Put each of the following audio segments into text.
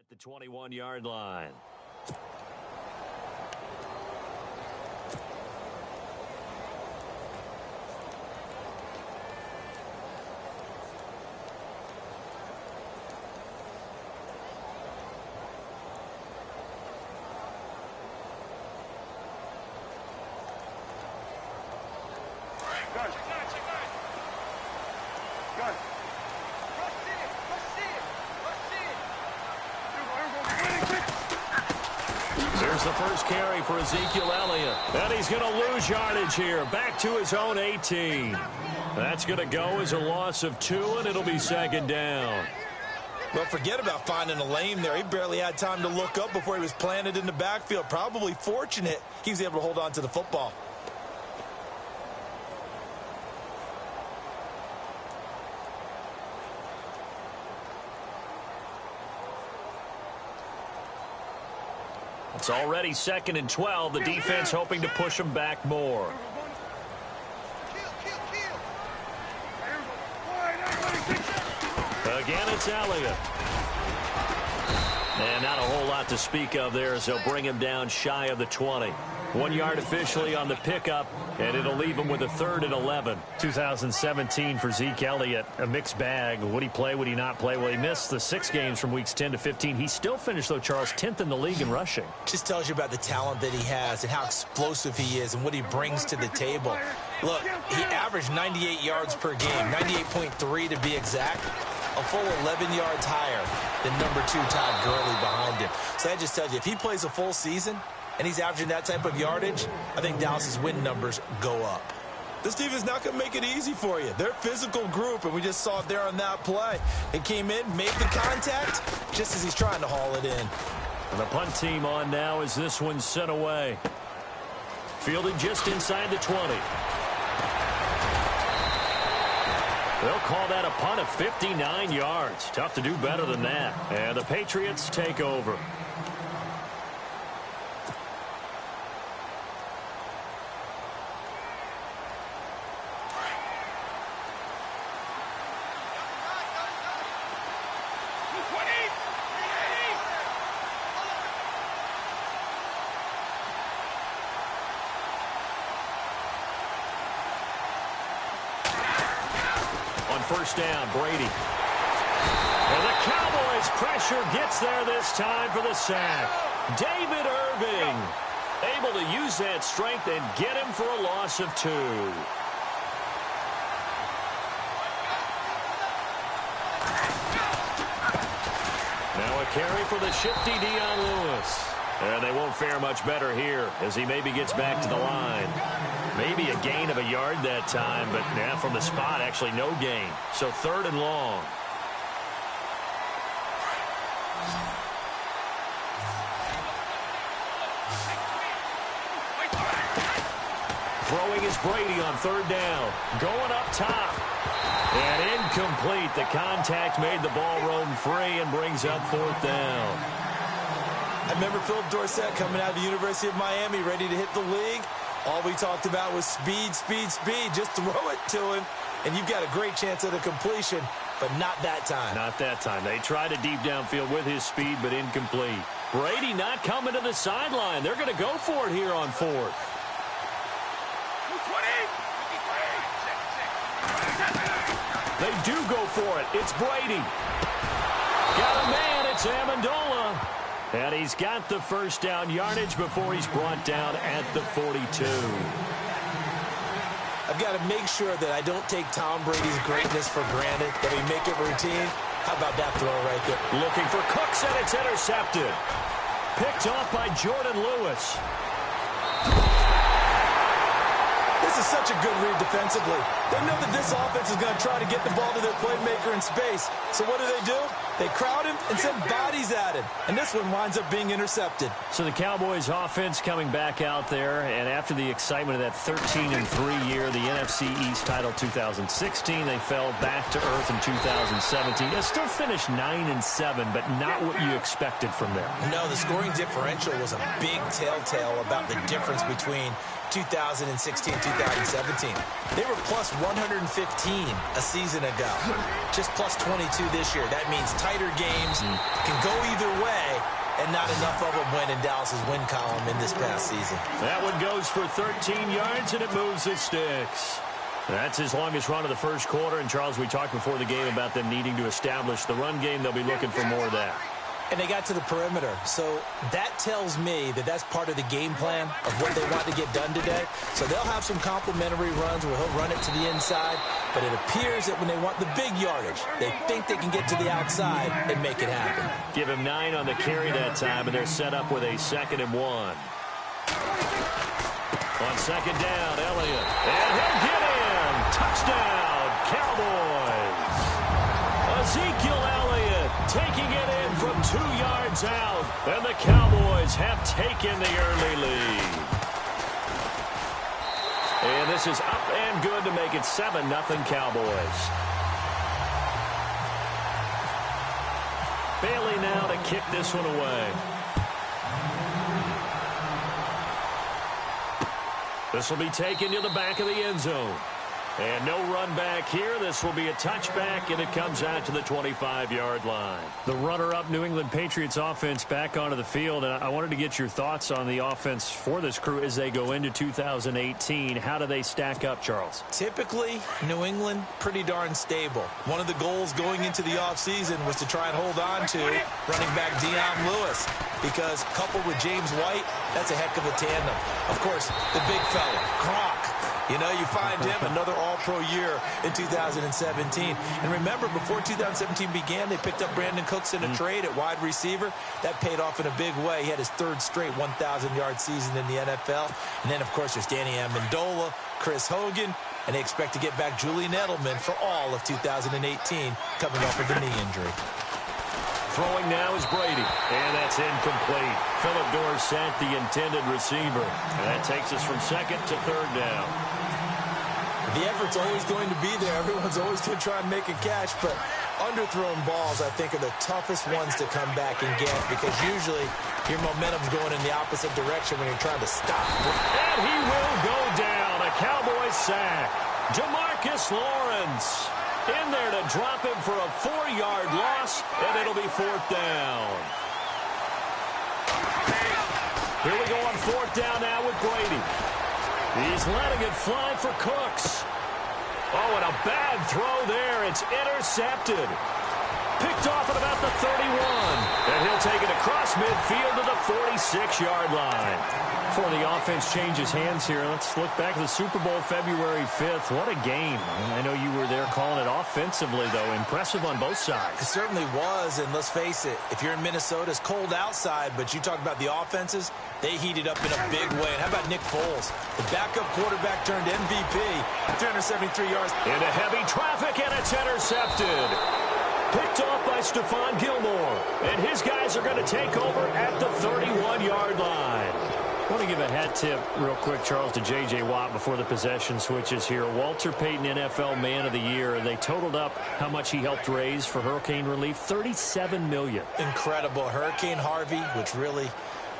the 21-yard line. Here's the first carry for Ezekiel Elliott. And he's going to lose yardage here. Back to his own 18. That's going to go as a loss of 2, and it'll be second down. Well, forget about finding a lane there. He barely had time to look up before he was planted in the backfield. Probably fortunate he was able to hold on to the football. It's already 2nd and 12. The defense hoping to push him back more. Again, it's Elliott. And not a whole lot to speak of there as they'll bring him down shy of the 20. 1 yard officially on the pickup, and it'll leave him with a 3rd and 11. 2017 for Zeke Elliott, a mixed bag. Would he play, would he not play? Well, he missed the 6 games from weeks 10 to 15. He still finished, though, Charles, 10th in the league in rushing. Just tells you about the talent that he has and how explosive he is and what he brings to the table. Look, he averaged 98 yards per game, 98.3 to be exact. A full 11 yards higher than number 2 Todd Gurley behind him. So that just tells you, if he plays a full season and he's averaging that type of yardage, I think Dallas's win numbers go up. This defense is not going to make it easy for you. They're a physical group, and we just saw it there on that play. It came in, made the contact, just as he's trying to haul it in. And the punt team on now as this one's sent away. Fielded just inside the 20. They'll call that a punt of 59 yards. Tough to do better than that. And the Patriots take over. First down, Brady. And the Cowboys' pressure gets there this time for the sack. David Irving able to use that strength and get him for a loss of 2. Now a carry for the shifty Dion Lewis. And they won't fare much better here as he maybe gets back to the line. Maybe a gain of a yard that time, but yeah, from the spot, actually no gain. So 3rd and long. Throwing is Brady on 3rd down. Going up top. And incomplete. The contact made the ball roam free and brings up 4th down. I remember Philip Dorsett coming out of the University of Miami ready to hit the league. All we talked about was speed, speed, speed. Just throw it to him, and you've got a great chance at a completion, but not that time. Not that time. They tried a deep downfield with his speed, but incomplete. Brady not coming to the sideline. They're going to go for it here on 4th. They do go for it. It's Brady. Got a man. It's Amendola. And he's got the first down yardage before he's brought down at the 42. I've got to make sure that I don't take Tom Brady's greatness for granted, that we make it routine. How about that throw right there? Looking for Cooks, and it's intercepted. Picked off by Jordan Lewis. This is such a good read defensively. They know that this offense is going to try to get the ball to their playmaker in space. So what do? They crowd him and send bodies at him. And this one winds up being intercepted. So the Cowboys offense coming back out there, and after the excitement of that 13-3 year, the NFC East title 2016, they fell back to earth in 2017. They still finished 9-7, but not what you expected from them. No, the scoring differential was a big telltale about the difference between 2016, 2017. They were plus 115 a season ago. Just plus 22 this year. That means tighter games can go either way, and not enough of them went in Dallas's win column in this past season. That one goes for 13 yards, and it moves the sticks. That's his longest run of the first quarter. And, Charles, we talked before the game about them needing to establish the run game. They'll be looking for more of that. And they got to the perimeter. So that tells me that that's part of the game plan of what they want to get done today. So they'll have some complimentary runs where he'll run it to the inside. But it appears that when they want the big yardage, they think they can get to the outside and make it happen. Give him 9 on the carry that time, and they're set up with a 2nd and 1. On 2nd down, Elliott. And he'll get in. Touchdown, Cowboys. Ezekiel Elliott taking it in from 2 yards out. And the Cowboys have taken the early lead. And this is up and good to make it 7-0 Cowboys. Bailey now to kick this one away. This will be taken to the back of the end zone. And no run back here. This will be a touchback, and it comes out to the 25-yard line. The runner-up New England Patriots offense back onto the field. And I wanted to get your thoughts on the offense for this crew as they go into 2018. How do they stack up, Charles? Typically, New England, pretty darn stable. One of the goals going into the offseason was to try and hold on to running back Dion Lewis, because coupled with James White, that's a heck of a tandem. Of course, the big fella, Gronk. You know, you find him another all-pro year in 2017. And remember, before 2017 began, they picked up Brandon Cooks in a trade at wide receiver. That paid off in a big way. He had his 3rd straight 1,000-yard season in the NFL. And then, of course, there's Danny Amendola, Chris Hogan, and they expect to get back Julian Edelman for all of 2018 coming off of a knee injury. Throwing now is Brady, and that's incomplete. Philip Dorsett, the intended receiver. And that takes us from 2nd to 3rd down. The effort's always going to be there. Everyone's always going to try and make a catch, but underthrown balls, I think, are the toughest ones to come back and get, because usually your momentum's going in the opposite direction when you're trying to stop. And he will go down. A Cowboys sack. DeMarcus Lawrence in there to drop him for a 4-yard loss, and it'll be 4th down. Here we go on 4th down now with Brady. He's letting it fly for Cooks. Oh, and a bad throw there. It's intercepted. Picked off at about the 31. And he'll take it across midfield to the 46-yard line. Before the offense changes hands here, let's look back at the Super Bowl February 5th. What a game. I know you were there calling it offensively, though. Impressive on both sides. It certainly was, and let's face it, if you're in Minnesota, it's cold outside, but you talk about the offenses, they heated up in a big way. And how about Nick Foles? The backup quarterback turned MVP, 373 yards. Into heavy traffic, and it's intercepted. Picked off by Stephon Gilmore. And his guys are going to take over at the 31-yard line. I want to give a hat tip real quick, Charles, to J.J. Watt before the possession switches here. Walter Payton, NFL Man of the Year. They totaled up how much he helped raise for hurricane relief, $37 million. Incredible. Hurricane Harvey, which really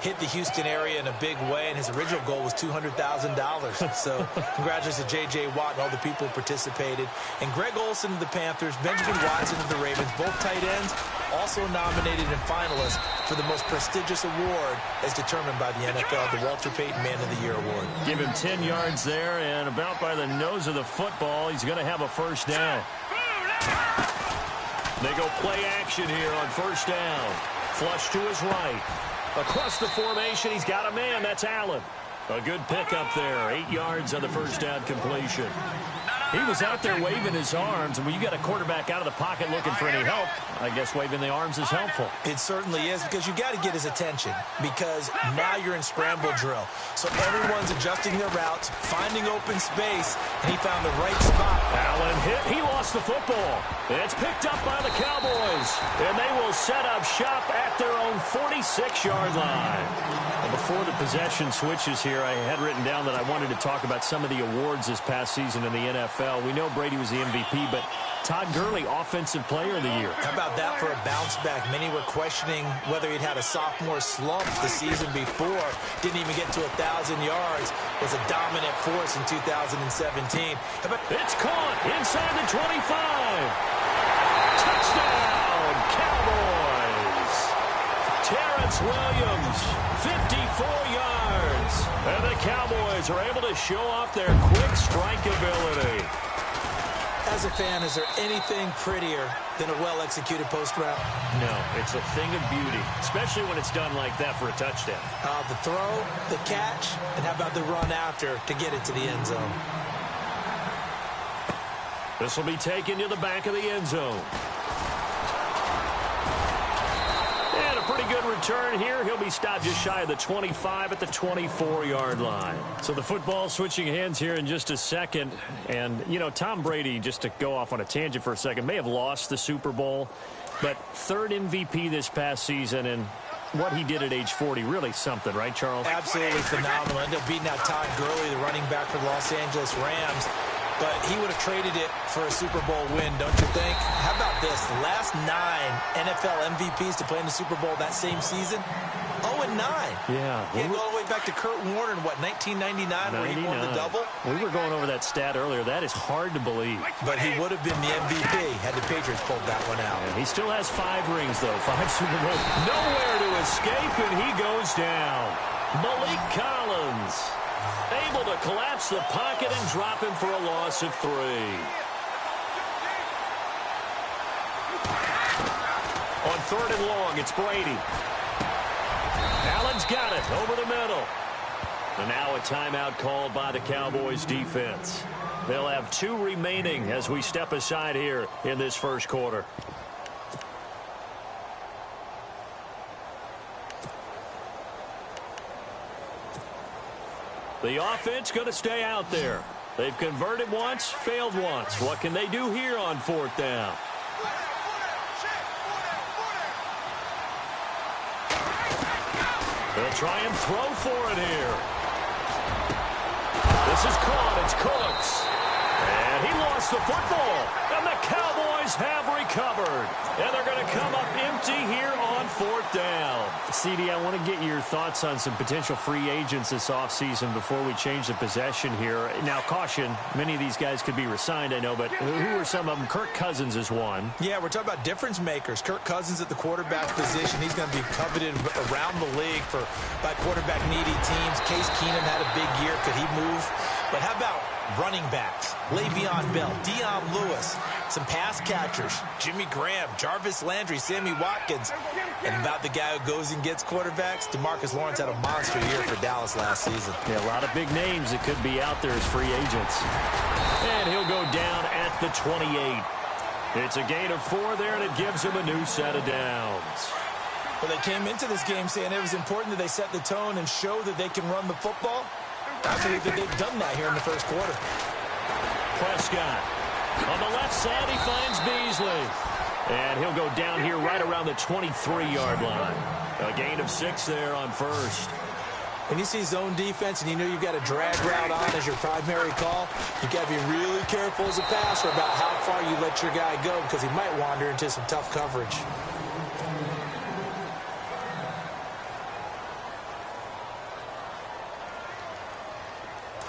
hit the Houston area in a big way, and his original goal was $200,000. So congratulations to J.J. Watt and all the people who participated. And Greg Olsen of the Panthers, Benjamin Watson of the Ravens, both tight ends, also nominated and finalists for the most prestigious award as determined by the NFL, the Walter Payton Man of the Year Award. Give him 10 yards there, and about by the nose of the football, he's going to have a 1st down. They go play action here on 1st down. Flush to his right. Across the formation, he's got a man. That's Allen. A good pickup there. 8 yards on the 1st down completion. He was out there waving his arms, and when you got a quarterback out of the pocket looking for any help, I guess waving the arms is helpful. It certainly is, because you got to get his attention, because now you're in scramble drill. So everyone's adjusting their routes, finding open space, and he found the right spot. Allen hit. He lost the football. It's picked up by the Cowboys, and they will set up shop at their own 46-yard line. Well, before the possession switches here, I had written down that I wanted to talk about some of the awards this past season in the NFL. We know Brady was the MVP, but Todd Gurley, Offensive Player of the Year. How about that for a bounce back? Many were questioning whether he'd had a sophomore slump the season before. Didn't even get to 1,000 yards. Was a dominant force in 2017. It's caught inside the 25. Touchdown, Cowboys. It's Williams, 54 yards. And the Cowboys are able to show off their quick strike ability. As a fan, is there anything prettier than a well-executed post route? No, it's a thing of beauty, especially when it's done like that for a touchdown. The throw, the catch, and how about the run after to get it to the end zone? This will be taken to the back of the end zone. And a pretty good return here. He'll be stopped just shy of the 25 at the 24-yard line. So the football switching hands here in just a second. And, you know, Tom Brady, just to go off on a tangent for a second, may have lost the Super Bowl, but third MVP this past season, and what he did at age 40, really something, right, Charles? Absolutely phenomenal. Ended up beating out Todd Gurley, the running back for the Los Angeles Rams. But he would have traded it for a Super Bowl win, don't you think? How about this? The last 9 NFL MVPs to play in the Super Bowl that same season, 0-9. Yeah. He had to go all the way back to Kurt Warner in, what, 1999, where he won the double? We were going over that stat earlier. That is hard to believe. But he would have been the MVP had the Patriots pulled that one out. And he still has 5 rings, though. 5 Super Bowls. Nowhere to escape, and he goes down. Malik Collins able to collapse the pocket and drop him for a loss of 3. On 3rd and long, it's Brady. Allen's got it over the middle. And now a timeout called by the Cowboys defense. They'll have 2 remaining as we step aside here in this first quarter. The offense going to stay out there. They've converted once, failed once. What can they do here on 4th down? They'll try and throw for it here. This is caught. It's Cooks. And he lost the football. And the Cowboys have recovered. And they're going to come up empty here on 4th down. CD, I want to get your thoughts on some potential free agents this offseason before we change the possession here. Now, caution, many of these guys could be re-signed, I know, but who are some of them? Kirk Cousins is one. Yeah, we're talking about difference makers. Kirk Cousins at the quarterback position. He's going to be coveted around the league by quarterback-needy teams. Case Keenum had a big year. Could he move? But how about running backs? Le'Veon Bell, Dion Lewis, some pass catchers, Jimmy Graham, Jarvis Landry, Sammy Watkins. And about the guy who goes and gets quarterbacks, DeMarcus Lawrence had a monster year for Dallas last season. Yeah, a lot of big names that could be out there as free agents. And he'll go down at the 28. It's a gain of 4 there, and it gives him a new set of downs. Well, they came into this game saying it was important that they set the tone and show that they can run the football. I believe that they've done that here in the first quarter. Prescott. On the left side, he finds Beasley. And he'll go down here right around the 23-yard line. A gain of 6 there on 1st. When you see zone defense and you know you've got a drag route on as your primary call, you've got to be really careful as a passer about how far you let your guy go because he might wander into some tough coverage.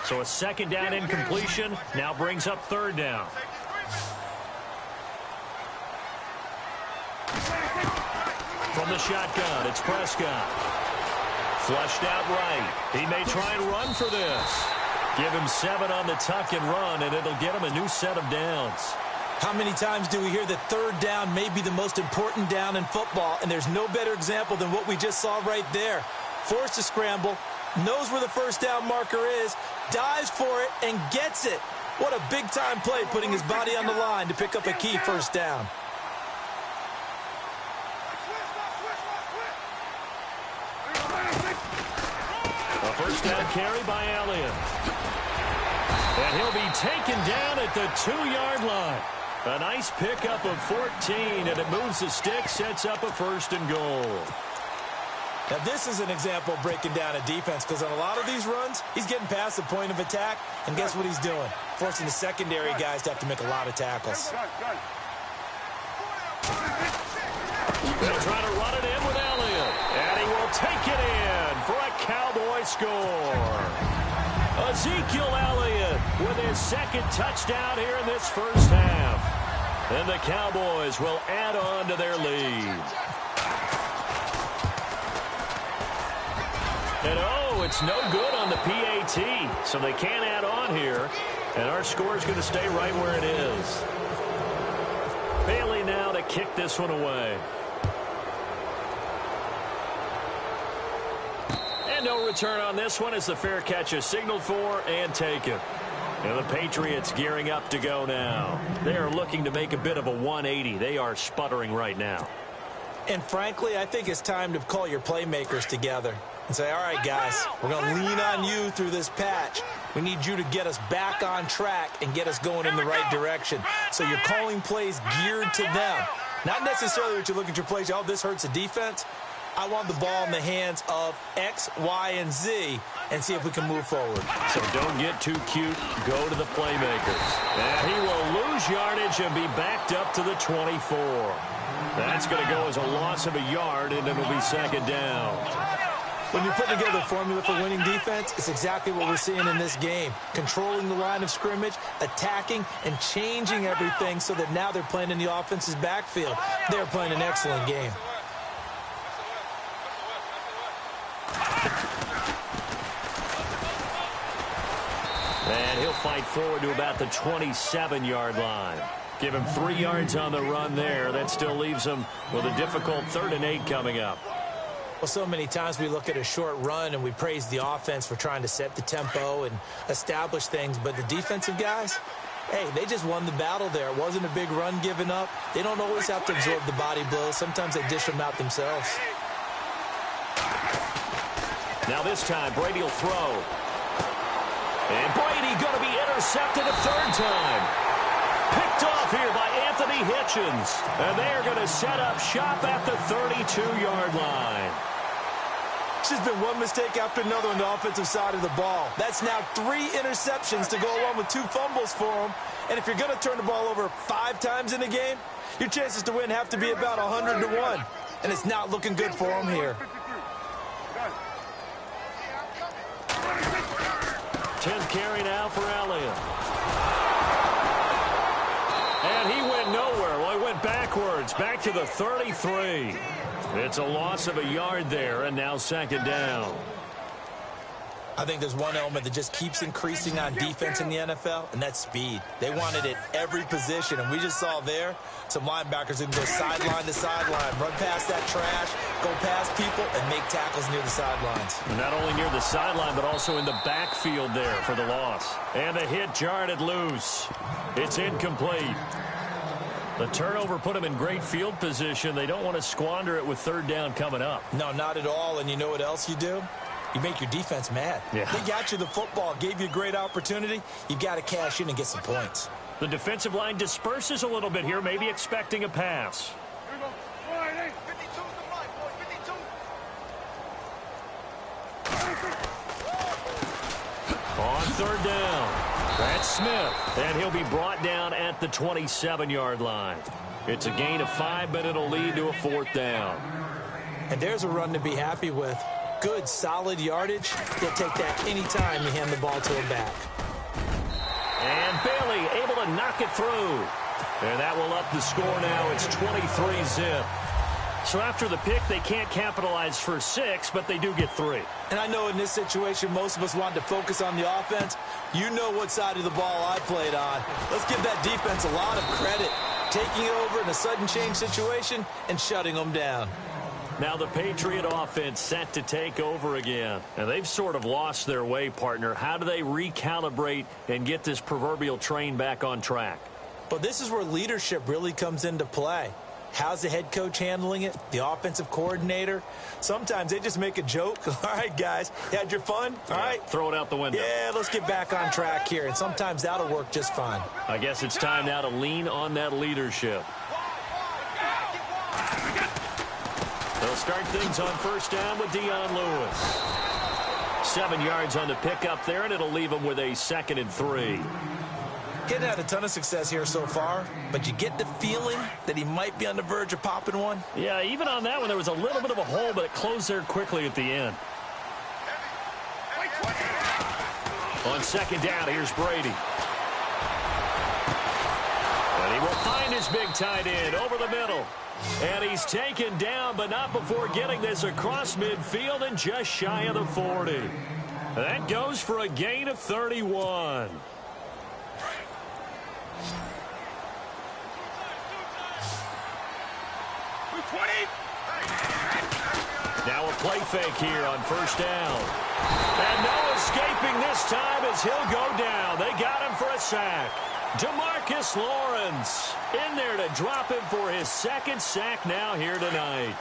So a 2nd down incompletion now brings up 3rd down. From the shotgun, it's Prescott. Flushed out right. He may try and run for this. Give him 7 on the tuck and run, and it'll get him a new set of downs. How many times do we hear that 3rd down may be the most important down in football, and there's no better example than what we just saw right there. Forced to scramble, knows where the 1st down marker is, dives for it, and gets it. What a big-time play, putting his body on the line to pick up a key 1st down. A 1st down carry by Elliott. And he'll be taken down at the 2-yard line. A nice pickup of 14, and it moves the stick, sets up a 1st and goal. Now, this is an example of breaking down a defense because on a lot of these runs, he's getting past the point of attack, and guess what he's doing? Forcing the secondary guys to have to make a lot of tackles. They'll try to run it in with Elliott, and he will take it in for a Cowboy score. Ezekiel Elliott with his 2nd touchdown here in this first half. And the Cowboys will add on to their lead. And oh, it's no good on the PAT. So they can't add on here. And our score is going to stay right where it is. Bailey now to kick this one away. And no return on this one as the fair catch is signaled for and taken. And the Patriots gearing up to go now. They are looking to make a bit of a 180. They are sputtering right now. And frankly, I think it's time to call your playmakers together and say, all right, guys, we're going to lean on you through this patch. We need you to get us back on track and get us going in the right direction. So you're calling plays geared to them. Not necessarily that you look at your plays, oh, this hurts the defense. I want the ball in the hands of X, Y, and Z and see if we can move forward. So don't get too cute. Go to the playmakers. And he will lose yardage and be backed up to the 24. That's going to go as a loss of a yard, and it'll be second down. When you're putting together a formula for winning defense, it's exactly what we're seeing in this game. Controlling the line of scrimmage, attacking, and changing everything so that now they're playing in the offense's backfield. They're playing an excellent game. And he'll fight forward to about the 27-yard line. Give him 3 yards on the run there. That still leaves him with a difficult 3rd and 8 coming up. Well, so many times we look at a short run and we praise the offense for trying to set the tempo and establish things. But the defensive guys, hey, they just won the battle there. It wasn't a big run given up. They don't always have to absorb the body blows. Sometimes they dish them out themselves. Now this time, Brady will throw. And Brady going to be intercepted a 3rd time. Picked off here by Anthony Hitchens. And they are going to set up shop at the 32-yard line. It's just been one mistake after another on the offensive side of the ball. That's now 3 interceptions to go along with 2 fumbles for him. And if you're going to turn the ball over 5 times in a game, your chances to win have to be about 100 to 1. And it's not looking good for him here. 10th carry now for Elliott. And he went nowhere. Well, he went backwards, back to the 33. It's a loss of a yard there, and now second down. I think there's one element that just keeps increasing on defense in the NFL, and that's speed. They want it at every position, and we just saw there some linebackers who can go sideline to sideline, run past that trash, go past people, and make tackles near the sidelines. And not only near the sideline, but also in the backfield there for the loss. And a hit jarred loose. It's incomplete. The turnover put them in great field position. They don't want to squander it with 3rd down coming up. No, not at all. And you know what else you do? You make your defense mad. Yeah. They got you the football, gave you a great opportunity. You've got to cash in and get some points. The defensive line disperses a little bit here, maybe expecting a pass. On 3rd down, that's Smith, and he'll be brought down at the 27-yard line. It's a gain of 5, but it'll lead to a 4th down. And there's a run to be happy with. Good, solid yardage. He'll take that any time you hand the ball to him back. And Bailey able to knock it through. And that will up the score now. It's 23-zip. So after the pick, they can't capitalize for 6, but they do get 3. And I know in this situation, most of us wanted to focus on the offense. You know what side of the ball I played on. Let's give that defense a lot of credit. Taking it over in a sudden change situation and shutting them down. Now the Patriot offense set to take over again. And they've sort of lost their way, partner. How do they recalibrate and get this proverbial train back on track? But this is where leadership really comes into play. How's the head coach handling it? The offensive coordinator? Sometimes they just make a joke. All right, guys, you had your fun? All right. Throw it out the window. Yeah, let's get back on track here. And sometimes that'll work just fine. I guess it's time now to lean on that leadership. They'll start things on 1st down with Dion Lewis. 7 yards on the pickup there, and it'll leave him with a 2nd and 3. Getting had a ton of success here so far, but you get the feeling that he might be on the verge of popping one. Yeah, even on that one, there was a little bit of a hole, but it closed there quickly at the end. On 2nd down, here's Brady. And he will find his big tight end over the middle. And he's taken down, but not before getting this across midfield and just shy of the 40. That goes for a gain of 31. Now a play fake here on first down. And no escaping this time as he'll go down. They got him for a sack. DeMarcus Lawrence in there to drop him for his second sack now here tonight.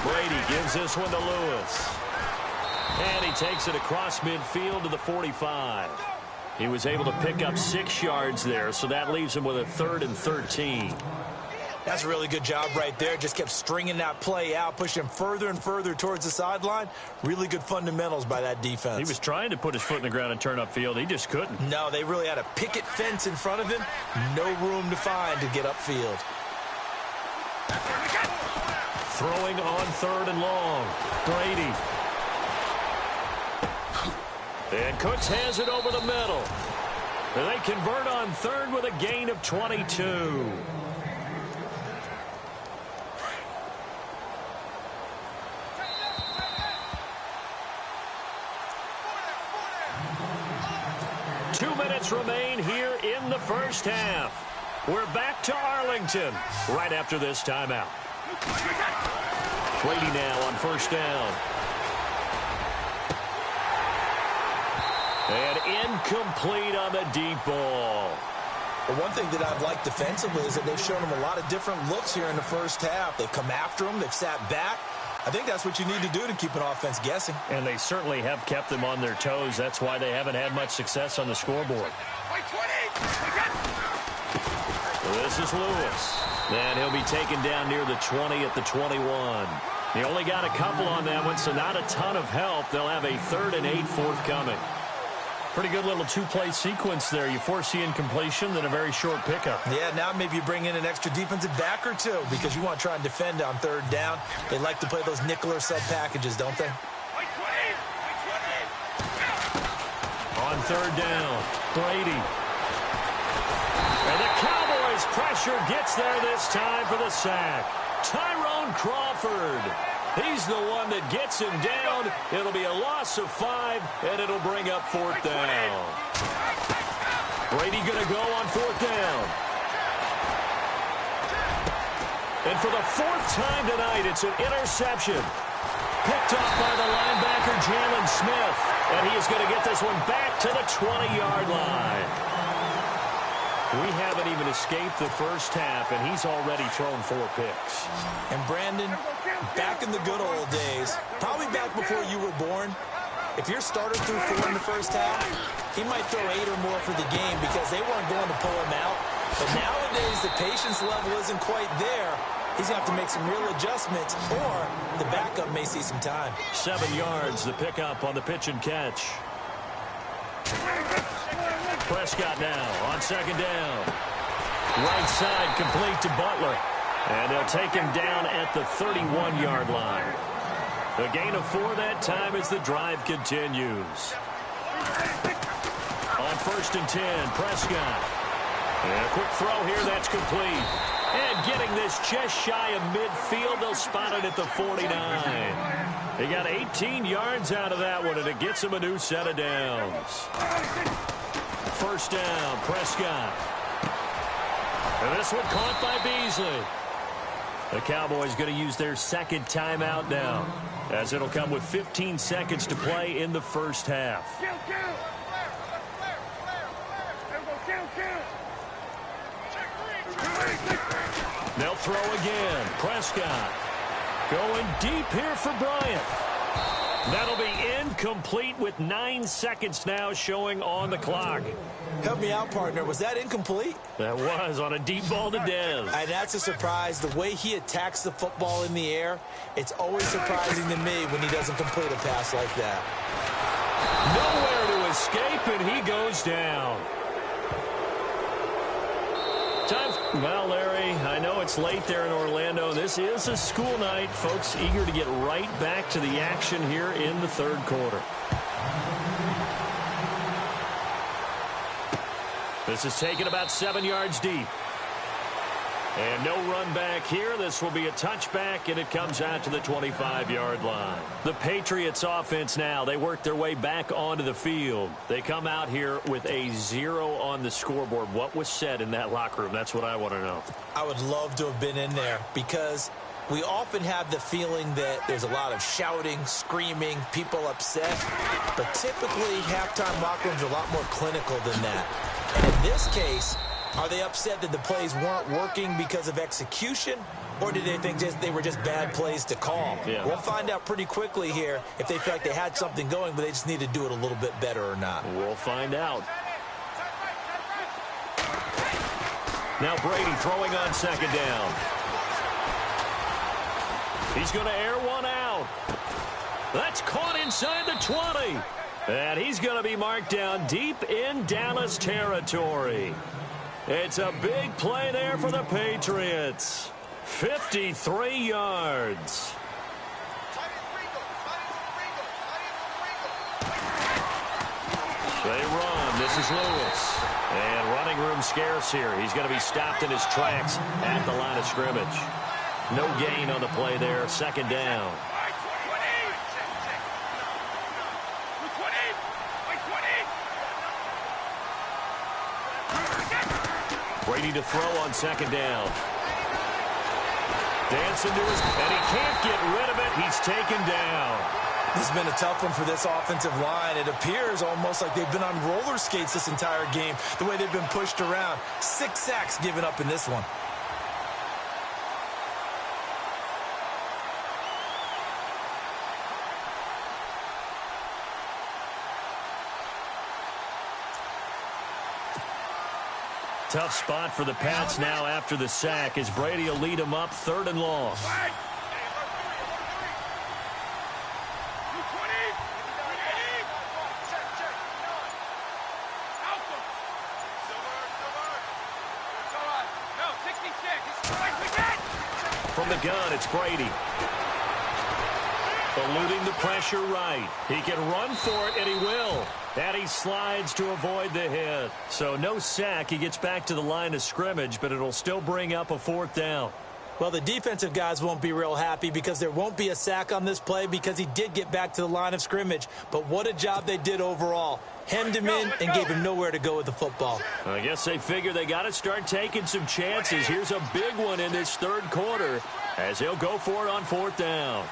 Brady gives this one to Lewis. And he takes it across midfield to the 45. He was able to pick up 6 yards there, so that leaves him with a 3rd and 13. That's a really good job right there. Just kept stringing that play out, pushing him further and further towards the sideline. Really good fundamentals by that defense. He was trying to put his foot in the ground and turn upfield. He just couldn't. No, they really had a picket fence in front of him. No room to find to get upfield. Throwing on 3rd and long. Brady. And Cooks has it over the middle. And they convert on 3rd with a gain of 22. Two minutes remain here in the first half. We're back to Arlington right after this timeout. Brady now on first down. And incomplete on the deep ball. But one thing that I've liked defensively is that they've shown him a lot of different looks here in the first half. They've come after him. They've sat back. I think that's what you need to do to keep an offense guessing. And they certainly have kept them on their toes. That's why they haven't had much success on the scoreboard. This is Lewis. And he'll be taken down near the 20 at the 21. He only got a couple on that one, so not a ton of help. They'll have a 3rd and 8 forthcoming. Pretty good little two-play sequence there. You force the incompletion, then a very short pickup. Yeah, now maybe you bring in an extra defensive back or two because you want to try and defend on 3rd down. They like to play those nickel or sub packages, don't they? On 3rd down, Brady. And the Cowboys' pressure gets there this time for the sack. Tyrone Crawford. He's the one that gets him down. It'll be a loss of 5, and it'll bring up 4th down. Brady going to go on 4th down. And for the 4th time tonight, it's an interception. Picked off by the linebacker, Jalen Smith. And he is going to get this one back to the 20-yard line. We haven't even escaped the first half, and he's already thrown 4 picks. And Brandon, back in the good old days, probably back before you were born, if your starter threw 4 in the first half, he might throw 8 or more for the game because they weren't going to pull him out. But nowadays, the patience level isn't quite there. He's going to have to make some real adjustments, or the backup may see some time. 7 yards, the pickup on the pitch and catch. Prescott now on 2nd down. Right side complete to Butler. And they'll take him down at the 31-yard line. A gain of 4 that time as the drive continues. On 1st and 10, Prescott. And a quick throw here, that's complete. And getting this just shy of midfield, they'll spot it at the 49. They got 18 yards out of that one, and it gets them a new set of downs. 1st down, Prescott. And this one caught by Beasley. The Cowboys going to use their 2nd timeout now, as it'll come with 15 seconds to play in the first half. They'll throw again. Prescott going deep here for Bryant. That'll be incomplete with 9 seconds now showing on the clock. Help me out, partner. Was that incomplete? That was on a deep ball to Dez. And that's a surprise. The way he attacks the football in the air, it's always surprising to me when he doesn't complete a pass like that. Nowhere to escape, and he goes down. Well, Larry, I know it's late there in Orlando. This is a school night. Folks eager to get right back to the action here in the 3rd quarter. This is taken about 7 yards deep. And no run back here. This will be a touchback, and it comes out to the 25-yard line. The Patriots offense now, they work their way back onto the field. They come out here with a 0 on the scoreboard. What was said in that locker room? That's what I want to know. I would love to have been in there because we often have the feeling that there's a lot of shouting, screaming, people upset. But typically, halftime locker rooms are a lot more clinical than that. And in this case, are they upset that the plays weren't working because of execution, or did they think they were just bad plays to call? Yeah. We'll find out pretty quickly here if they feel like they had something going, but they just need to do it a little bit better or not. We'll find out. Now Brady throwing on second down. He's going to air one out. That's caught inside the 20. And he's going to be marked down deep in Dallas territory. It's a big play there for the Patriots. 53 yards. They run. This is Lewis. And running room scarce here. He's going to be stopped in his tracks at the line of scrimmage. No gain on the play there. Second down. Brady to throw on second down. Dancing to his, and he can't get rid of it. He's taken down. This has been a tough one for this offensive line. It appears almost like they've been on roller skates this entire game, the way they've been pushed around. 6 sacks given up in this one. Tough spot for the Pats now after the sack as Brady will lead them up 3rd and long. From the gun, it's Brady. Eluding the pressure right. He can run for it, and he will. And he slides to avoid the hit. So no sack. He gets back to the line of scrimmage, but it'll still bring up a 4th down. Well, the defensive guys won't be real happy because there won't be a sack on this play because he did get back to the line of scrimmage. But what a job they did overall. Hemmed him in and gave him nowhere to go with the football. I guess they figure they got to start taking some chances. Here's a big one in this 3rd quarter as he'll go for it on 4th down.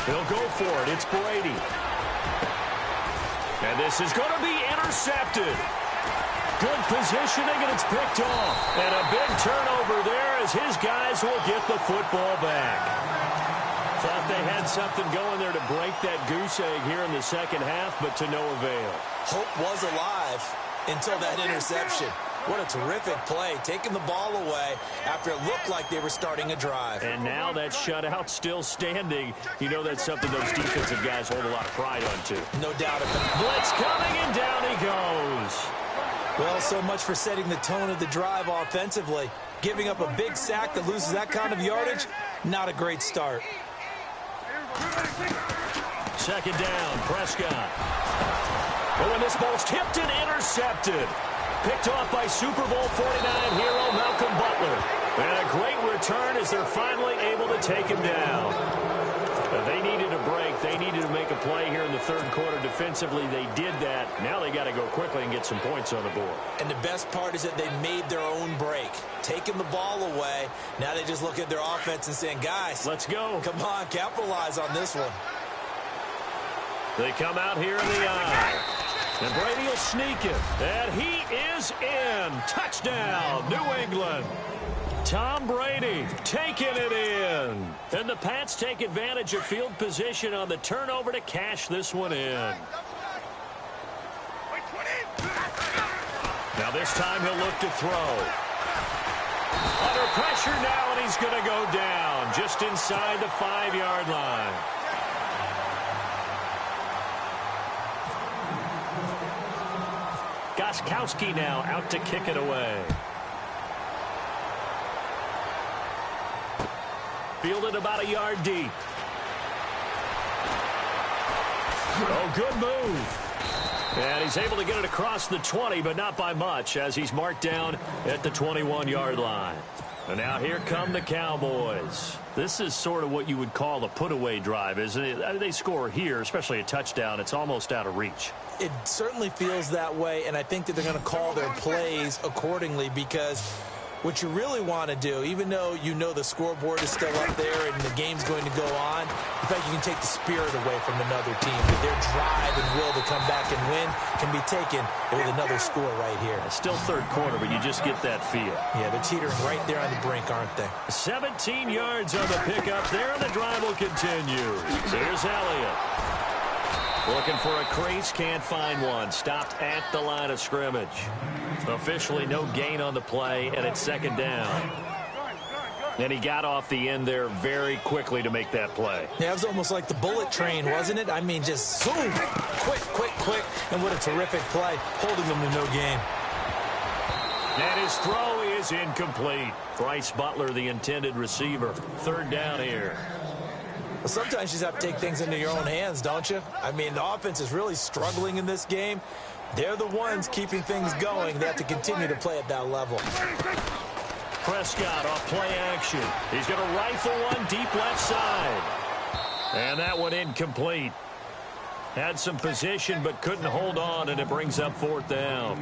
He'll go for it. It's Brady. And this is going to be intercepted. Good positioning, and it's picked off. And a big turnover there as his guys will get the football back. Thought they had something going there to break that goose egg here in the second half, but to no avail. Hope was alive until that interception. What a terrific play, taking the ball away after it looked like they were starting a drive. And now that shutout still standing. You know that's something those defensive guys hold a lot of pride on, too. No doubt about it. Blitz coming, and down he goes. Well, so much for setting the tone of the drive offensively. Giving up a big sack that loses that kind of yardage, not a great start. Second down, Prescott. Oh, and this ball's tipped and intercepted. Picked off by Super Bowl 49 hero Malcolm Butler. And a great return as they're finally able to take him down. They needed a break. They needed to make a play here in the 3rd quarter. Defensively, they did that. Now they got to go quickly and get some points on the board. And the best part is that they made their own break. Taking the ball away. Now they just look at their offense and saying, guys, let's go. Come on, capitalize on this one. They come out here in the eye. And Brady will sneak it. And he is in. Touchdown, New England. Tom Brady taking it in. And the Pats take advantage of field position on the turnover to cash this one in. Now this time he'll look to throw. Under pressure now, and he's going to go down just inside the 5-yard line. Gostkowski now out to kick it away. Fielded about a yard deep. Oh, good move. And he's able to get it across the 20, but not by much, as he's marked down at the 21-yard line. And now here come the Cowboys. This is sort of what you would call a put-away drive, isn't it? They score here, especially a touchdown. It's almost out of reach. It certainly feels that way, and I think that they're going to call their plays accordingly, because what you really want to do, even though you know the scoreboard is still up there and the game's going to go on, in fact, you can take the spirit away from another team. That their drive and will to come back and win can be taken with another score right here. It's still third quarter, but you just get that feel. Yeah, they're teetering right there on the brink, aren't they? 17 yards on the pickup there, and the drive will continue. Here's Elliott. Looking for a crease, can't find one. Stopped at the line of scrimmage. Officially no gain on the play, and it's second down. And he got off the end there very quickly to make that play. Yeah, it was almost like the bullet train, wasn't it? I mean, just zoom, quick, and what a terrific play, holding them to no gain. And his throw is incomplete. Bryce Butler, the intended receiver. Third down here. Well, sometimes you just have to take things into your own hands, don't you? I mean, the offense is really struggling in this game. They're the ones keeping things going. They have to continue to play at that level. Prescott off play action. He's going to rifle one deep left side. And that one incomplete. Had some position but couldn't hold on, and it brings up fourth down.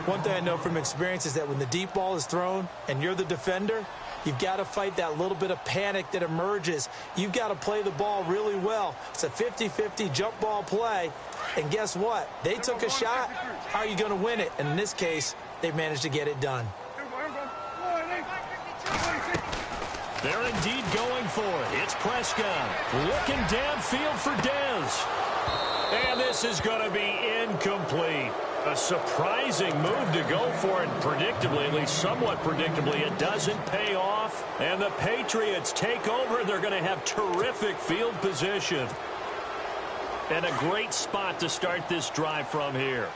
One thing I know from experience is that when the deep ball is thrown and you're the defender, you've got to fight that little bit of panic that emerges. You've got to play the ball really well. It's a 50-50 jump ball play. And guess what? They took a shot. How are you going to win it? And in this case, they managed to get it done. They're indeed going for it. It's Prescott looking downfield for Dez. And this is going to be incomplete. A surprising move to go for it predictably, at least somewhat predictably. It doesn't pay off, and the Patriots take over. They're going to have terrific field position. And a great spot to start this drive from here.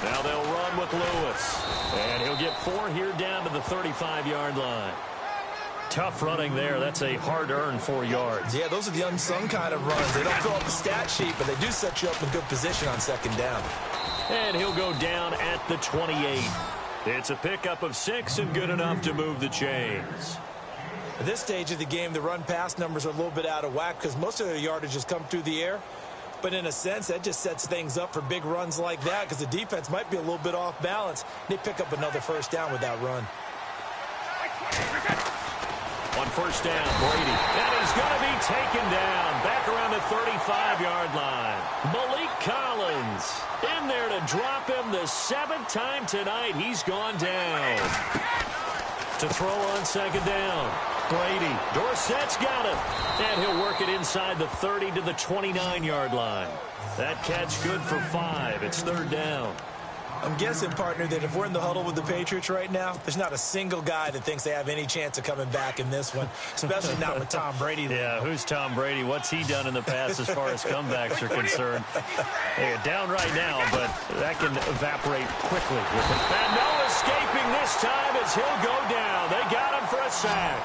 Now they'll run with Lewis. And he'll get 4 here down to the 35-yard line. Tough running there. That's a hard-earned 4 yards. Yeah, those are the unsung kind of runs. They don't fill up the stat sheet, but they do set you up in good position on second down. And he'll go down at the 28. It's a pickup of 6 and good enough to move the chains. At this stage of the game, the run-pass numbers are a little bit out of whack because most of their yardage has come through the air. But in a sense, that just sets things up for big runs like that because the defense might be a little bit off balance. They pick up another first down with that run. On first down, Brady. And he's going to be taken down back around the 35-yard line. Malik Collins in there to drop him the 7th time tonight. He's gone down. To throw on second down. Brady. Dorsett's got him. And he'll work it inside the 30 to the 29-yard line. That catch good for 5. It's third down. I'm guessing, partner, that if we're in the huddle with the Patriots right now, there's not a single guy that thinks they have any chance of coming back in this one, especially not with Tom Brady. Yeah, who's Tom Brady? What's he done in the past as far as comebacks are concerned? They're down right now, but that can evaporate quickly. And no escaping this time as he'll go down. They got him for a sack.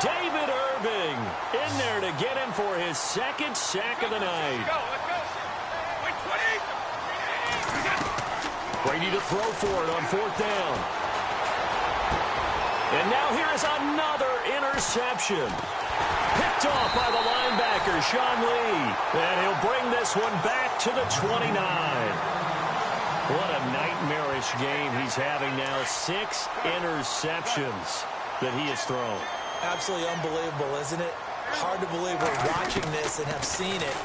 David Irving in there to get him for his 2nd sack of the night. Let's go. Wait, 20. Brady to throw for it on fourth down. And now here is another interception. Picked off by the linebacker, Sean Lee. And he'll bring this one back to the 29. What a nightmarish game he's having now. 6 interceptions that he has thrown. Absolutely unbelievable, isn't it? Hard to believe we're watching this and have seen it,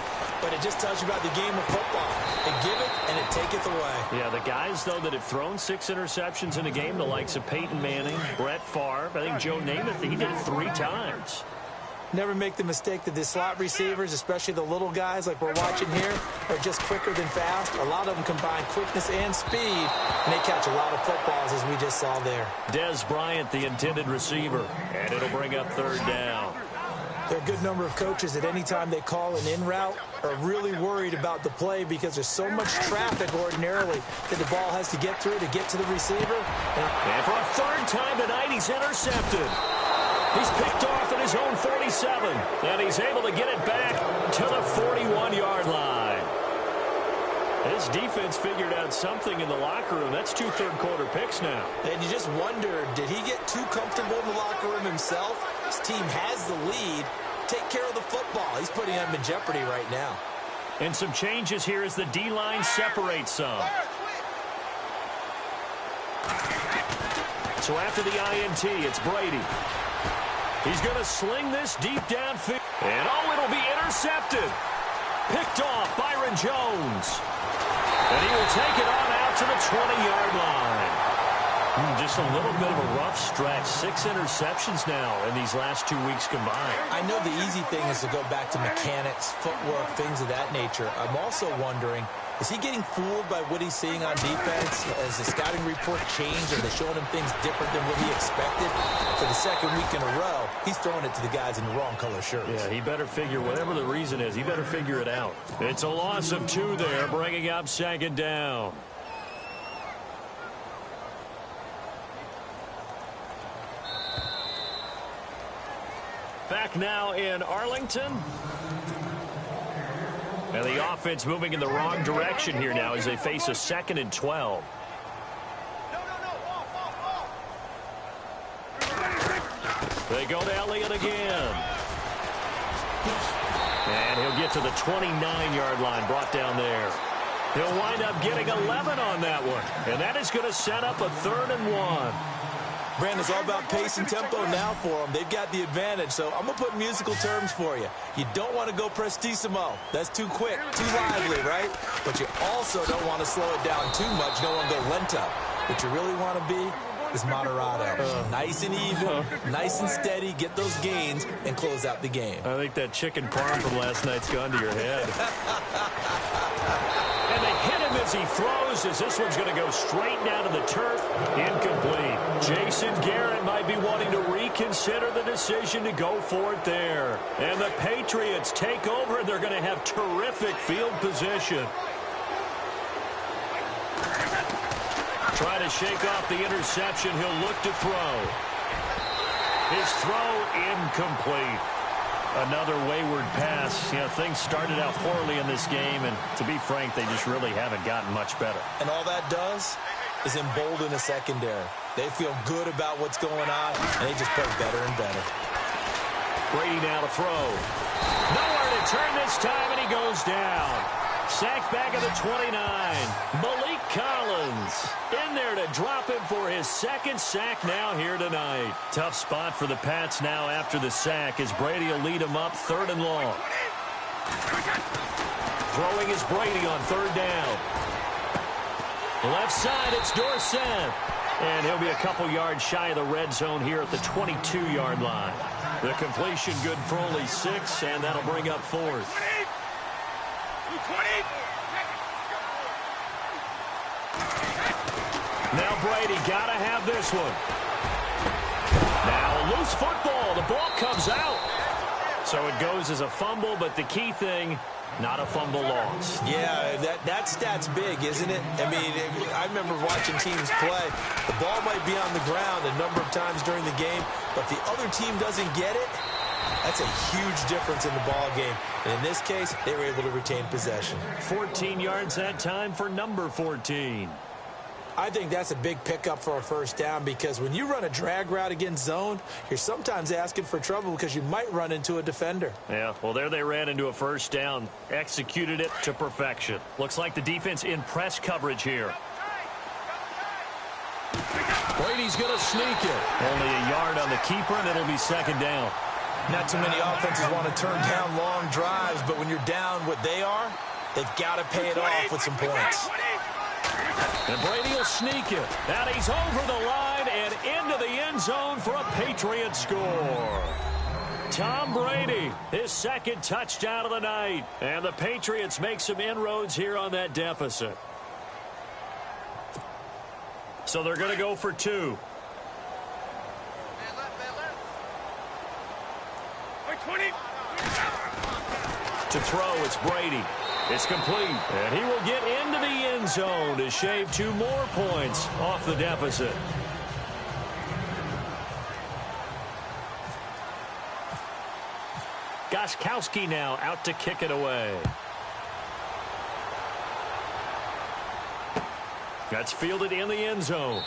but it just tells you about the game of football. It giveth and it taketh away. Yeah, the guys, though, that have thrown 6 interceptions in a game, the likes of Peyton Manning, Brett Favre, I think Joe Namath, he did it 3 times. Never make the mistake that the slot receivers, especially the little guys like we're watching here, are just quicker than fast. A lot of them combine quickness and speed, and they catch a lot of footballs, as we just saw there. Dez Bryant, the intended receiver, and it'll bring up third down. There are a good number of coaches at any time they call an in route are really worried about the play because there's so much traffic ordinarily that the ball has to get through to get to the receiver. And for a 3rd time tonight, he's intercepted. He's picked off at his own 47, and he's able to get it back to the 41-yard line. His defense figured out something in the locker room. That's 2 third-quarter picks now. And you just wonder, did he get too comfortable in the locker room himself? His team has the lead. Take care of the football. He's putting them in jeopardy right now. And some changes here as the D-line separates some. So after the INT, it's Brady. He's going to sling this deep downfield. And, oh, it'll be intercepted. Picked off Byron Jones. And he will take it on out to the 20-yard line. Just a little bit of a rough stretch. 6 interceptions now in these last 2 weeks combined. I know the easy thing is to go back to mechanics, footwork, things of that nature. I'm also wondering, is he getting fooled by what he's seeing on defense? Has the scouting report changed? Are they showing him things different than what he expected? For the second week in a row, he's throwing it to the guys in the wrong color shirts. Yeah, he better figure, whatever the reason is, he better figure it out. It's a loss of 2 there, bringing up 2nd down. Back now in Arlington. And the offense moving in the wrong direction here now as they face a 2nd and 12. They go to Elliott again. And he'll get to the 29-yard line, brought down there. He'll wind up getting 11 on that one. And that is going to set up a 3rd and 1. Brandon, it's all about pace and tempo now for them. They've got the advantage, so I'm going to put musical terms for you. You don't want to go prestissimo. That's too quick, too lively, right? But you also don't want to slow it down too much. You don't want to go lento. What you really want to be is moderato. Nice and even, nice and steady, get those gains, and close out the game. I think that chicken parm from last night's gone to your head. And they hit him as he throws, as this one's going to go straight down to the turf. Incomplete. Jason Garrett might be wanting to reconsider the decision to go for it there. And the Patriots take over, and they're going to have terrific field position. Trying to shake off the interception. He'll look to throw. His throw incomplete. Another wayward pass. You know, things started out poorly in this game, and to be frank, they just really haven't gotten much better. And all that does is embolden a secondary. They feel good about what's going on, and they just play better and better. Brady now to throw. Nowhere to turn this time, and he goes down. Sacked back at the 29. Malik Collins in there to drop him for his 2nd sack now here tonight. Tough spot for the Pats now after the sack as Brady will lead him up 3rd and long. Throwing is Brady on 3rd down. Left side, it's Dorsett. And he'll be a couple yards shy of the red zone here at the 22-yard line. The completion good for only 6, and that'll bring up 4th. Now Brady got to have this one. Now a loose football. The ball comes out. So it goes as a fumble, but the key thing, not a fumble loss. Yeah, that stat's big, isn't it? I mean, I remember watching teams play. The ball might be on the ground a number of times during the game, but if the other team doesn't get it, that's a huge difference in the ball game. And in this case, they were able to retain possession. 14 yards that time for number 14. I think that's a big pickup for a 1st down because when you run a drag route against zone, you're sometimes asking for trouble because you might run into a defender. Yeah, well, there they ran into a 1st down. Executed it to perfection. Looks like the defense in press coverage here. Brady's going to sneak it. Only a yard on the keeper, and it'll be 2nd down. Not too many offenses want to turn down long drives, but when you're down what they are, they've got to pay it off with some points. And Brady will sneak it. Now he's over the line and into the end zone for a Patriot score. Tom Brady, his 2nd touchdown of the night. And the Patriots make some inroads here on that deficit. So they're going to go for 2. To throw, it's Brady. It's complete, and he will get into the end zone to shave 2 more points off the deficit. Laskowski now out to kick it away. That's fielded in the end zone.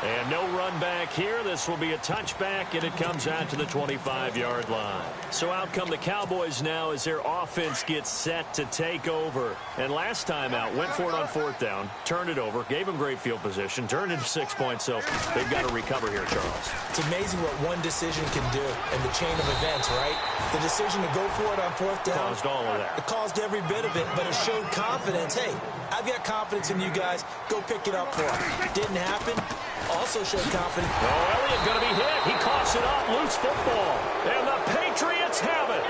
And no run back here. This will be a touchback, and it comes out to the 25-yard line. So out come the Cowboys now as their offense gets set to take over. And last time out, went for it on fourth down, turned it over, gave them great field position, turned into 6 points. So they've got to recover here, Charles. It's amazing what one decision can do in the chain of events, right? The decision to go for it on fourth down. Caused all of that. It caused every bit of it, but it showed confidence. Hey, I've got confidence in you guys. Go pick it up for them. Didn't happen. Also showed confidence. Oh, Elliott going to be hit. He coughs it up. Loose football. And the Patriots have it.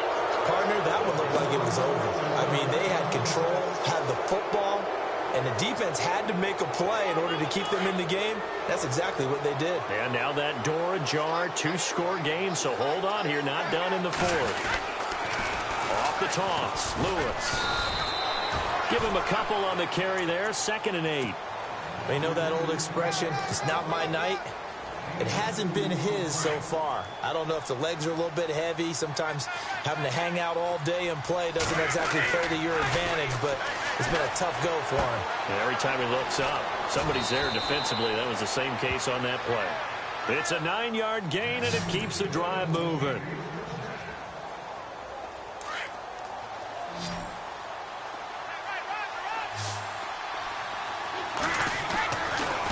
Partner, that one looked like it was over. I mean, they had control, had the football, and the defense had to make a play in order to keep them in the game. That's exactly what they did. And now that door ajar, two-score game. So hold on here. Not done in the fourth. Off the toss. Lewis. Give him a couple on the carry there. 2nd and 8. You know that old expression, it's not my night? It hasn't been his so far. I don't know if the legs are a little bit heavy. Sometimes having to hang out all day and play doesn't exactly play to your advantage, but it's been a tough go for him. And every time he looks up, somebody's there defensively. That was the same case on that play. It's a 9-yard gain, and it keeps the drive moving.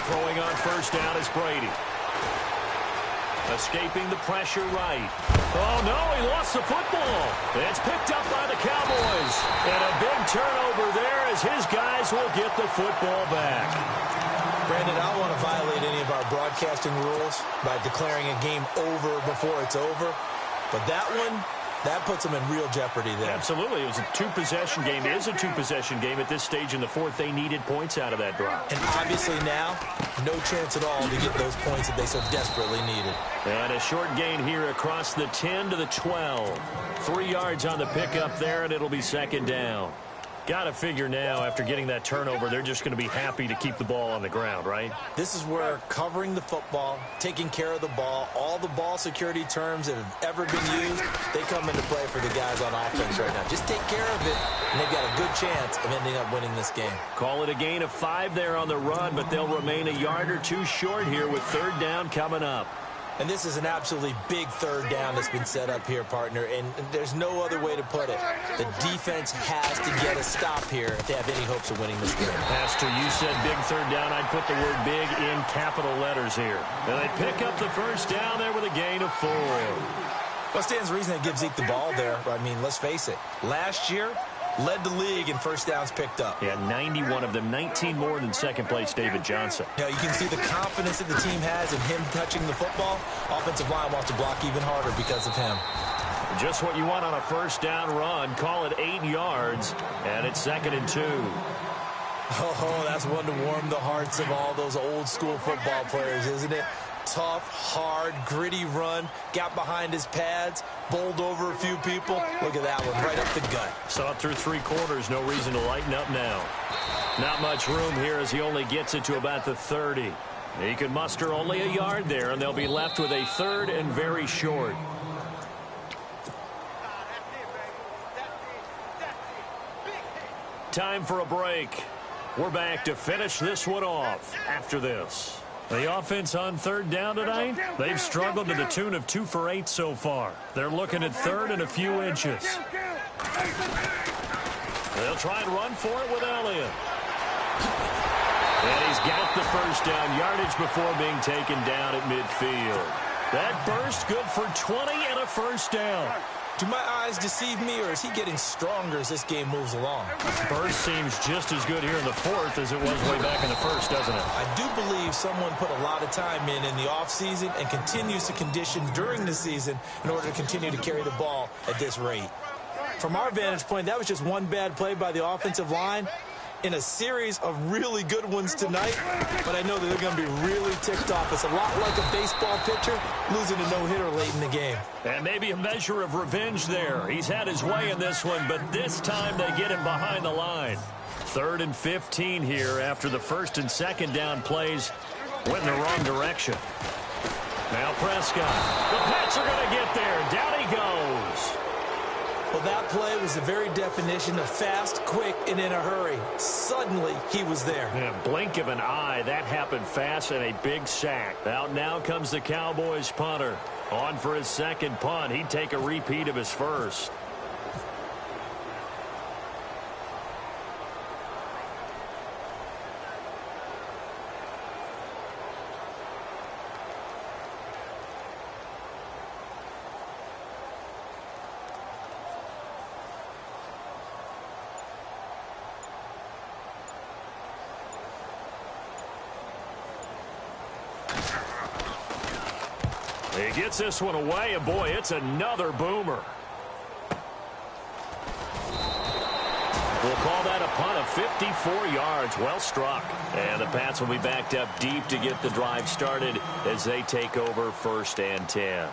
Throwing on first down is Brady. Escaping the pressure right. Oh, no, he lost the football. It's picked up by the Cowboys. And a big turnover there as his guys will get the football back. Brandon, I don't want to violate any of our broadcasting rules by declaring a game over before it's over. But that one, that puts them in real jeopardy there. Absolutely. It was a two-possession game. It is a two-possession game at this stage in the fourth. They needed points out of that drive. And obviously now, no chance at all to get those points that they so desperately needed. And a short gain here across the 10 to the 12. 3 yards on the pickup there, and it'll be 2nd down. Got to figure now, after getting that turnover, they're just going to be happy to keep the ball on the ground, right? This is where covering the football, taking care of the ball, all the ball security terms that have ever been used, they come into play for the guys on offense right now. Just take care of it, and they've got a good chance of ending up winning this game. Call it a gain of 5 there on the run, but they'll remain a yard or two short here with 3rd down coming up. And this is an absolutely big 3rd down that's been set up here, partner, and there's no other way to put it. The defense has to get a stop here if they have any hopes of winning this game. Pastor, you said big 3rd down. I'd put the word big in capital letters here. And they pick up the first down there with a gain of 4. Well, stands to reason they give Zeke the ball there. I mean, let's face it. Last year, led the league in first downs picked up. Yeah, 91 of them, 19 more than second place David Johnson. Yeah, you can see the confidence that the team has in him touching the football. Offensive line wants to block even harder because of him. Just what you want on a first down run. Call it 8 yards, and it's 2nd and 2. Oh, that's one to warm the hearts of all those old school football players, isn't it? Tough, hard, gritty run, got behind his pads, bowled over a few people. Look at that one, right up the gut. Saw it through 3 quarters, no reason to lighten up now. Not much room here as he only gets it to about the 30. He could muster only a yard there, and they'll be left with a 3rd and very short. Time for a break. We're back to finish this one off after this. The offense on 3rd down tonight, they've struggled to the tune of 2 for 8 so far. They're looking at 3rd and a few inches. They'll try and run for it with Elliott. And he's got the first down yardage before being taken down at midfield. That burst good for 20 and a first down. Do my eyes deceive me, or is he getting stronger as this game moves along? Burst seems just as good here in the fourth as it was way back in the first, doesn't it? I do believe someone put a lot of time in the offseason and continues to condition during the season in order to continue to carry the ball at this rate. From our vantage point, that was just one bad play by the offensive line in a series of really good ones tonight, but I know that they're going to be really ticked off. It's a lot like a baseball pitcher losing a no-hitter late in the game. And maybe a measure of revenge there. He's had his way in this one, but this time they get him behind the line. 3rd and 15 here after the 1st and 2nd down plays went in the wrong direction. Now Prescott. The Pats are going to get there. Down he goes. Well, that play was the very definition of fast, quick, and in a hurry. Suddenly, he was there. Yeah, blink of an eye. That happened fast and a big sack. Out now comes the Cowboys punter. On for his second punt. He'd take a repeat of his first. He gets this one away, and boy, it's another boomer. We'll call that a punt of 54 yards. Well struck. And the Pats will be backed up deep to get the drive started as they take over 1st and 10.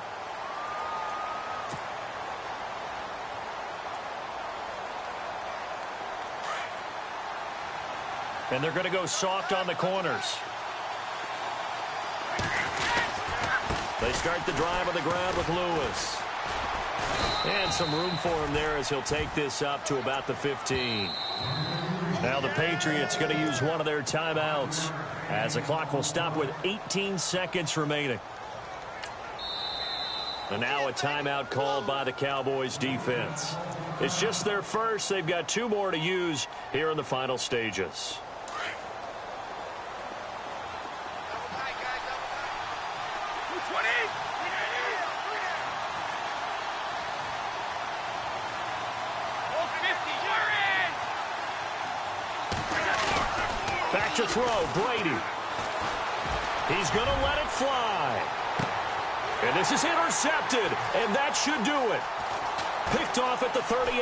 And they're going to go soft on the corners. They start the drive on the ground with Lewis. And some room for him there as he'll take this up to about the 15. Now the Patriots going to use one of their timeouts as the clock will stop with 18 seconds remaining. And now a timeout called by the Cowboys defense. It's just their first. They've got 2 more to use here in the final stages. Back to throw, Brady. He's going to let it fly. And this is intercepted, and that should do it. Picked off at the 38.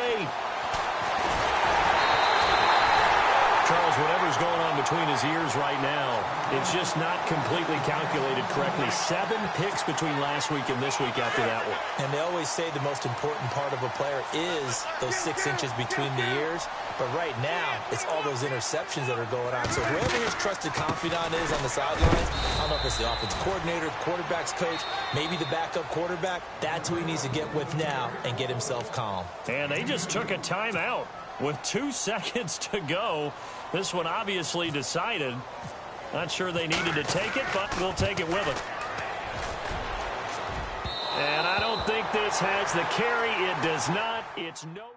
Charles, whatever's going on between his ears right now, it's just not completely calculated correctly. 7 picks between last week and this week after that one. And they always say the most important part of a player is those 6 inches between the ears. But right now, it's all those interceptions that are going on. So whoever his trusted confidant is on the sidelines, I don't know if it's the offensive coordinator, the quarterback's coach, maybe the backup quarterback, that's who he needs to get with now and get himself calm. And they just took a timeout with 2 seconds to go. This one obviously decided. Not sure they needed to take it, but we'll take it with them. And I don't think this has the carry. It does not. It's no.